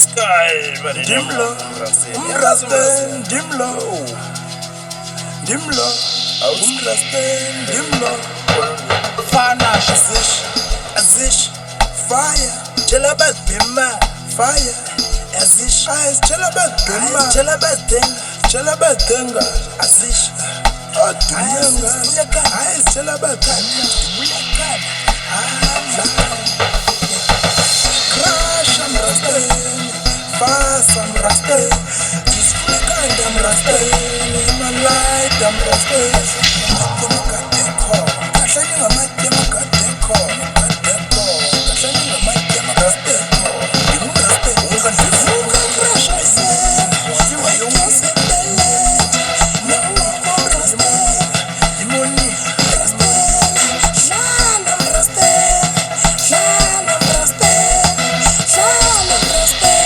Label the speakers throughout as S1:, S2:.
S1: Sky, but
S2: Dimlo, Umrasten, Dimlo, Dimlo, Umrasten, Dimlo, Fanash, Azish, Fire, Jelabas Bima, Fire, Azish, Eyes, Jelabas Bima, Jelabas Denga, Jelabas Denga, Azish, Oh, Dunga, Eyes, Jelabas Denga, Crash, I'm Rastain. Fast, I'm rusty. Just click on them rusty. In my life, I'm rusty. I'm got that call. I'm saying I might get my got that call. I got that call. I'm saying I might get my got that call. You rusty. You can do it. Crash, I say. You might just say that. No, I'm rusty. Imoningi, rusty. Shine, I'm rusty. Shine, I'm rusty. Shine, I'm rusty.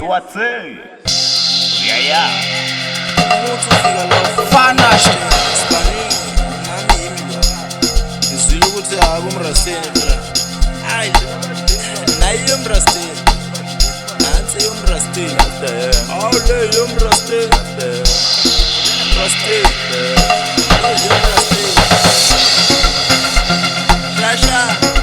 S1: What's it? Yeah.
S2: FanashBeatz. Izwile ukuthi akumrasteni phela. Hayi. Nayi yomrasteni. Nansi yomrasteni. Awu le yomrasteni. Rasteni. Yomrasteni. Lasha.